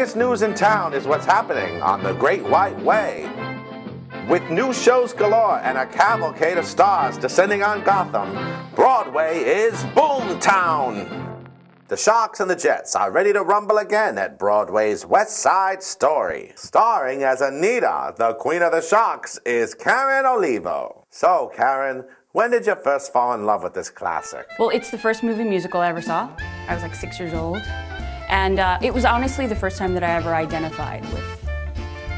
biggest news in town is what's happening on the Great White Way. With new shows galore and a cavalcade of stars descending on Gotham, Broadway is Boomtown. The Sharks and the Jets are ready to rumble again at Broadway's West Side Story. Starring as Anita, the Queen of the Sharks, is Karen Olivo. So, Karen, when did you first fall in love with this classic? Well, it's the first movie musical I ever saw. I was like 6 years old. And it was honestly the first time that I ever identified with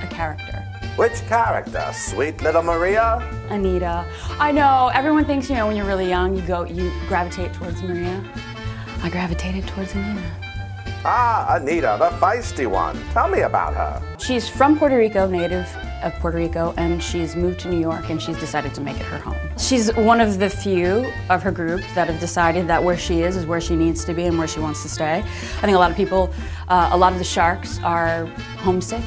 a character. Which character? Sweet little Maria? Anita. I know, everyone thinks, when you're really young, you gravitate towards Maria. I gravitated towards Anita. Ah, Anita, the feisty one. Tell me about her. She's from Puerto Rico, native of Puerto Rico, and she's moved to New York and she's decided to make it her home. She's one of the few of her group that have decided that where she is where she needs to be and where she wants to stay. I think a lot of people, a lot of the Sharks are homesick.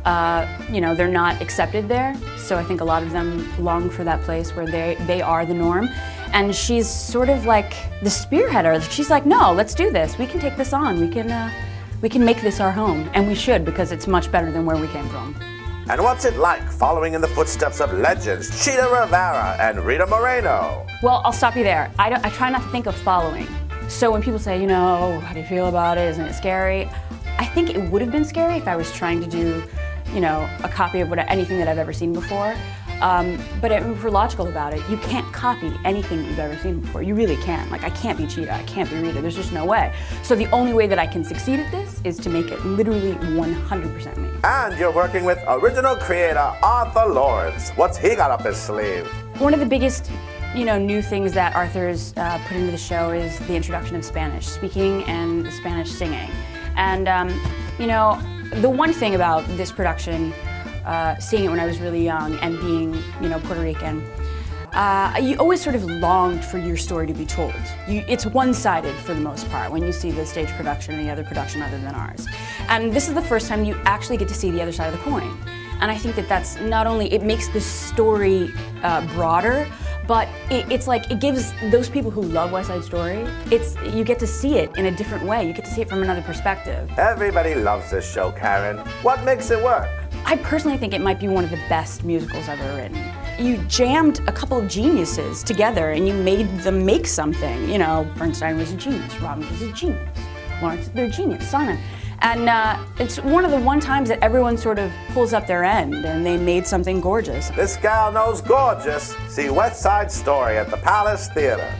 They're not accepted there, so I think a lot of them long for that place where they are the norm. And she's sort of like the spearheader. She's like, no, let's do this. We can take this on. We can make this our home, and we should, because it's much better than where we came from. And what's it like following in the footsteps of legends Cheetah Rivera and Rita Moreno? Well, I'll stop you there. I try not to think of following. So when people say, how do you feel about it? Isn't it scary? I think it would have been scary if I was trying to do, a copy of anything that I've ever seen before. But if we're logical about it, you can't copy anything you've ever seen before. You really can't. Like, I can't be Cheetah, I can't be Rita, there's just no way. So the only way that I can succeed at this is to make it literally 100% me. And you're working with original creator Arthur Lawrence. What's he got up his sleeve? One of the biggest new things that Arthur's put into the show is the introduction of Spanish speaking and Spanish singing. And, the one thing about this production, seeing it when I was really young and being, Puerto Rican, you always sort of longed for your story to be told. It's one-sided for the most part when you see the stage production or any other production other than ours. And this is the first time you actually get to see the other side of the coin. And I think that that's not only, it makes the story broader, but it's like, it gives those people who love West Side Story, you get to see it in a different way. You get to see it from another perspective. Everybody loves this show, Karen. What makes it work? I personally think it might be one of the best musicals I've ever written. You jammed a couple of geniuses together and you made them make something. Bernstein was a genius, Robbins was a genius, Lawrence, they're a genius, Simon. And it's one of the one times that everyone sort of pulls up their end and they made something gorgeous. This gal knows gorgeous. See West Side Story at the Palace Theater.